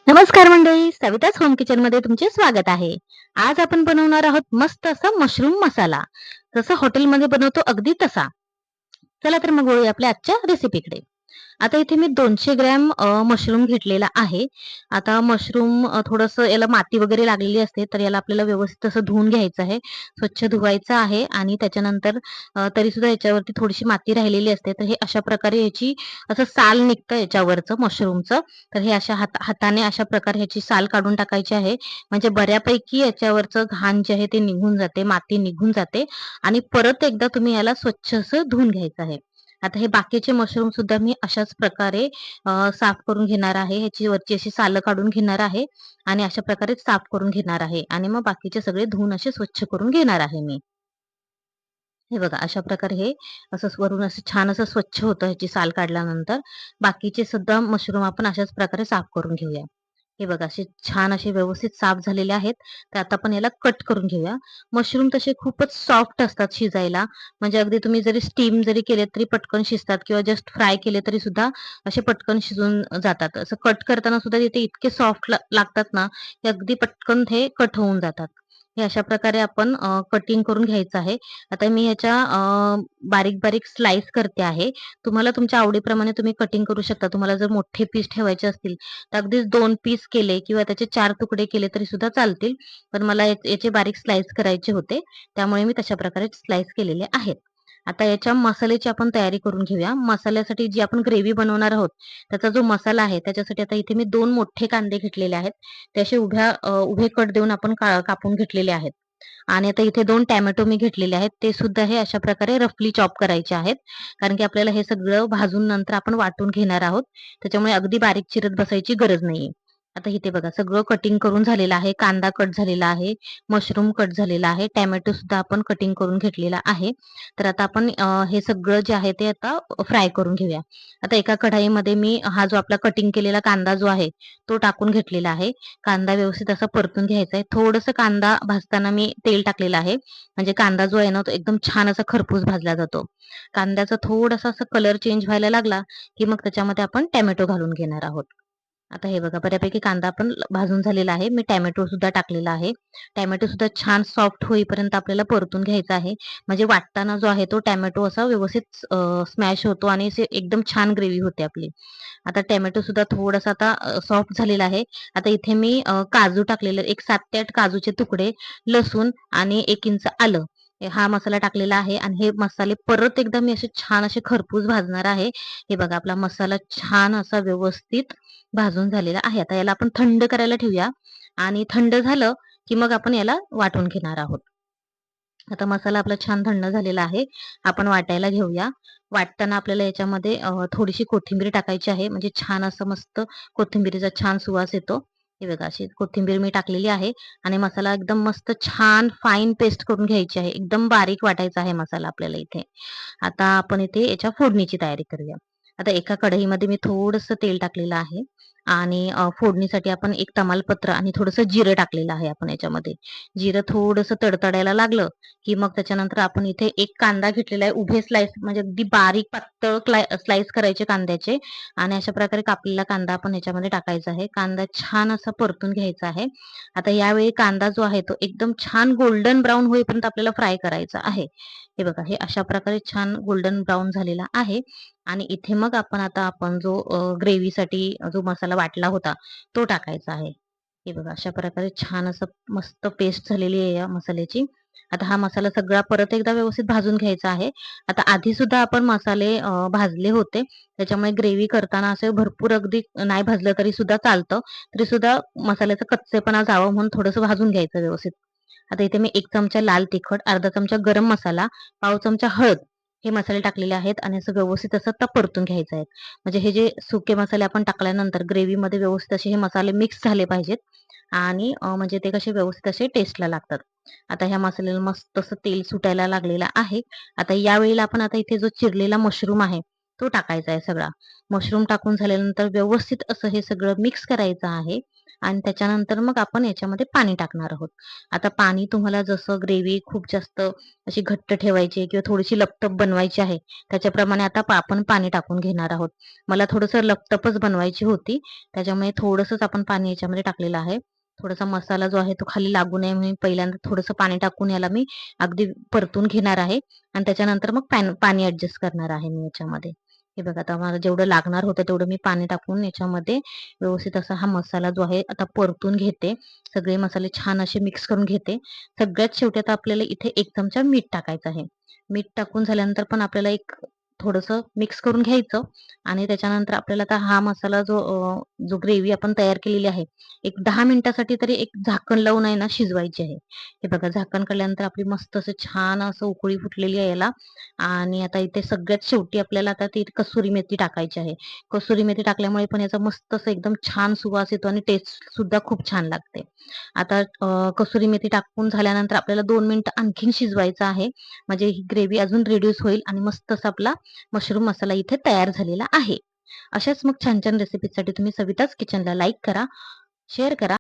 नमस्कार मंडळी, सविताच home kitchen मध्ये तुमचे स्वागत आहे. आज आपण बनवणार आहोत मस्त असा मशरूम मसाला. जसं हॉटेलमध्ये बनवतो अगदी तसा. चला तर मग वळूया आपल्या आजच्या रेसिपीकडे. आता इथे मी 200 ग्रॅम मशरूम घेतलेला आहे. आता मशरूम थोडंसं याला माती वगैरे लागलेली असते, तर याला आपल्याला व्यवस्थित असं धुवून घ्यायचं आहे. स्वच्छ धुवायचं आहे आणि त्याच्यानंतर तरीसुद्धा याच्यावरती थोडीशी माती राहिलेली असते. तर हे अशा प्रकारे याची असं साल निघतं याच्यावरचं मशरूमचं. तर हे अशा हाताने अशा प्रकारे ह्याची साल काढून टाकायची आहे. म्हणजे बऱ्यापैकी याच्यावरचं घाण जे आहे ते निघून जाते, माती निघून जाते आणि परत एकदा तुम्ही याला स्वच्छ असं धुवून घ्यायचं आहे. आता हे बाकीचे मशरूम सुद्धा मी अशाच प्रकारे साफ करून घेणार आहे. ह्याची वरची अशी सालं काढून घेणार आहे आणि अशा प्रकारे साफ करून घेणार आहे आणि मग बाकीचे सगळे धुवून असे स्वच्छ करून घेणार आहे मी. हे बघा अशा प्रकारे हे असं वरून असं छान असं स्वच्छ होतं ह्याची साल काढल्यानंतर. बाकीचे सुद्धा मशरूम आपण अशाच प्रकारे साफ करून घेऊया. हे बघा असे छान असे व्यवस्थित साफ झालेले आहेत. तर आता आपण याला कट करून घेऊया. मशरूम तसे खूपच सॉफ्ट असतात शिजायला. म्हणजे अगदी तुम्ही जरी स्टीम जरी केले तरी पटकन शिजतात किंवा जस्ट फ्राय केले तरी सुद्धा असे पटकन शिजून जातात. असं कट करताना सुद्धा तिथे इतके सॉफ्ट लागतात ना, की अगदी पटकन ते कट होऊन जातात. हे अशा प्रकारे आपण कटिंग करून घ्यायचं आहे. आता मी ह्याच्या बारीक-बारीक स्लाइस करते आहे. तुम्हाला तुमच्या आवडीप्रमाणे तुम्ही कटिंग करू शकता. तुम्हाला जर मोठे पीस ठेवायचे असतील, तर अगदीच 2 पीस केले किंवा त्याचे 4 तुकडे केले तरी सुद्धा चालतील. पण मला याचे बारीक स्लाइस करायचे होते. त्यामुळे मी तशा प्रकारे स्लाइस केलेले आहेत. आता याच्या मसाल्याची आपण तयारी करून घेऊया. मसाल्यासाठी जी आपण ग्रेव्ही बनवणार आहोत, त्याचा जो मसाला आहे, त्याच्यासाठी आता इथे मी 2 मोठे कांदे घेतलेले आहेत. ते असे उभे कट देऊन आपण कापून घेतलेले आहेत. आणि आता इथे 2 टोमॅटो मी घेतलेले आहेत. ते सुद्धा हे अशा प्रकारे रफली चॉप करायचे आहेत. कारण की आपल्याला हे सगळं भाजून नंतर आपण वाटून घेणार आहोत. त्याच्यामुळे अगदी बारीक चिरत बसायची गरज नाहीये. आता इथे बघा सगळं कटिंग करून झालेलं आहे. कांदा कट झालेला आहे, मशरूम कट झालेला आहे, टोमॅटो सुद्धा आपण कटिंग करून घेतलेला आहे. तर आता आपण हे सगळं जे आहे ते आता फ्राय करून घेऊया. आता एका कढाईमध्ये मी हा जो आपला कटिंग केलेला कांदा जो आहे, तो टाकून घेतलेला आहे. कांदा व्यवस्थित असा परतून घ्यायचा आहे. थोडंसं कांदा भाजताना मी तेल टाकलेलं आहे. म्हणजे कांदा जो आहे ना, तो एकदम छान असा खरपूस भाजला जातो. कांद्याचा थोडासा असा कलर चेंज व्हायला लागला, की मग त्याच्यामध्ये आपण टोमॅटो घालून घेणार आहोत. आता हे बघा बऱ्यापैकी कांदा आपण भाजून झालेला आहे. मी टोमॅटो सुद्धा टाकलेला आहे. टोमॅटो सुद्धा छान सॉफ्ट होईपर्यंत आपल्याला परतून घ्यायचा आहे. म्हणजे वाटताना जो आहे तो टोमॅटो असा व्यवस्थित स्मॅश होतो आणि असे एकदम छान ग्रेव्ही होते आपली. आता टोमॅटो सुद्धा थोडासा आता सॉफ्ट झालेला आहे. आता इथे मी काजू टाकलेले एक 7 ते 8 काजूचे तुकडे, लसूण आणि 1 इंच आलं हा मसाला टाकलेला आहे आणि हे मसाले परत एकदा मी असे छान असे खरपूस भाजणार आहे. हे बघा आपला मसाला छान असा व्यवस्थित भाजून झालेला आहे. आता याला आपण थंड करायला ठेवूया आणि थंड झालं, की मग आपण याला वाटून घेणार आहोत. आता मसाला आपला छान थंड झालेला आहे. आपण वाटायला घेऊया. वाटताना आपल्याला याच्यामध्ये थोडीशी कोथिंबीर टाकायची आहे. म्हणजे छान असं मस्त कोथिंबिरीचा छान सुवास येतो. हे बघा अशी कोथिंबीर मी टाकलेली आहे आणि मसाला एकदम मस्त छान फाईन पेस्ट करून घ्यायची आहे. एकदम बारीक वाटायचा आहे मसाला आपल्याला इथे. आता आपण इथे याच्या फोडणीची तयारी करूया. आता एका कढईमध्ये मी थोडंसं तेल टाकलेलं आहे आणि फोडणीसाठी आपण एक तमालपत्र आणि थोडंसं जिरं टाकलेलं आहे आपण याच्यामध्ये. जिरं थोडंसं तडतडायला लागलं, की मग त्याच्यानंतर आपण इथे एक कांदा घेतलेला आहे. उभे स्लाइस म्हणजे अगदी बारीक पातळ स्लाइस करायचे कांद्याचे आणि अशा प्रकारे कापलेला कांदा आपण ह्याच्यामध्ये टाकायचा आहे. कांदा छान असा परतून घ्यायचा आहे. आता यावेळी कांदा जो आहे तो एकदम छान गोल्डन ब्राउन होईपर्यंत आपल्याला फ्राय करायचा आहे. हे बघा हे अशा प्रकारे छान गोल्डन ब्राउन झालेला आहे आणि इथे मग आपण जो ग्रेव्हीसाठी जो मसाला वाटला होता तो टाकायचा आहे. हे बघा अशा प्रकारे छान असं मस्त पेस्ट झालेली आहे या मसाल्याची. आता हा मसाला सगळा परत एकदा व्यवस्थित भाजून घ्यायचा आहे. आता आधी सुद्धा आपण मसाले भाजले होते. त्याच्यामुळे ग्रेव्ही करताना असे भरपूर अगदी नाही भाजलं तरी सुद्धा चालतं. तरी सुद्धा मसाल्याचा कच्चेपणा जावं म्हणून थोडंसं भाजून घ्यायचं व्यवस्थित. आता इथे मी 1 चमचा लाल तिखट, अर्धा चमचा गरम मसाला, पाव चमचा हळद हे मसाले टाकलेले आहेत आणि असं व्यवस्थित असं आता परतून घ्यायचं आहे. म्हणजे हे जे सुके मसाले आपण टाकल्यानंतर ग्रेव्हीमध्ये व्यवस्थित असे हे मसाले मिक्स झाले पाहिजेत आणि म्हणजे ते कसे व्यवस्थित असे टेस्टला लागतात. आता ह्या मसाल्याला मस्त असं तेल सुटायला लागलेलं आहे. आता यावेळेला आपण आता इथे जो चिरलेला मशरूम आहे, तो टाकायचा आहे सगळा. मशरूम टाकून झाल्यानंतर व्यवस्थित असं हे सगळं मिक्स करायचं आहे आणि त्याच्यानंतर मग आपण याच्यामध्ये पाणी टाकणार आहोत. आता पाणी तुम्हाला जसं ग्रेव्ही खूप जास्त अशी घट्ट ठेवायची किंवा थोडीशी लपटप बनवायची आहे, त्याच्याप्रमाणे आता आपण पाणी टाकून घेणार आहोत. मला थोडंसं लपटपच बनवायची होती, त्याच्यामुळे थोडंसंच आपण पाणी याच्यामध्ये टाकलेलं आहे. थोडासा मसाला जो आहे तो खाली लागू नये म्हणून पहिल्यांदा थोडंसं पाणी टाकून याला मी अगदी परतून घेणार आहे आणि त्याच्यानंतर मग पाणी ॲडजस्ट करणार आहे मी याच्यामध्ये. हे बघा आता मला जेवढं लागणार होतं तेवढं मी पाणी टाकून याच्यामध्ये व्यवस्थित असा हा मसाला जो आहे आता परतून घेते. सगळे मसाले छान असे मिक्स करून घेते. सगळ्यात शेवटी आता आपल्याला इथे 1 चमचा मीठ टाकायचं आहे. मीठ टाकून झाल्यानंतर पण आपल्याला एक थोडंसं मिक्स करून घ्यायचं आणि त्याच्यानंतर आपल्याला आता हा मसाला जो ग्रेव्ही आपण तयार केलेली आहे, एक 10 मिनिटासाठी तरी एक झाकण लावून आहे ना शिजवायची आहे. हे बघा झाकण काढल्यानंतर आपली मस्त असं छान असं उकळी फुटलेली आहे याला आणि आता इथे सगळ्यात शेवटी आपल्याला आता ती कसुरी मेथी टाकायची आहे. कसुरी मेथी टाकल्यामुळे पण याचा मस्त असं एकदम छान सुवास येतो आणि टेस्ट सुद्धा खूप छान लागते. आता कसुरी मेथी टाकून झाल्यानंतर आपल्याला 2 मिनिटं आणखीन शिजवायचं आहे. म्हणजे ही ग्रेव्ही अजून रिड्यूस होईल आणि मस्त असा आपला मशरूम मसाला इथे तयार झालेला आहे. अशाच मग छान-छान रेसिपीसाठी तुम्ही सविताच किचनला लाईक करा, शेअर करा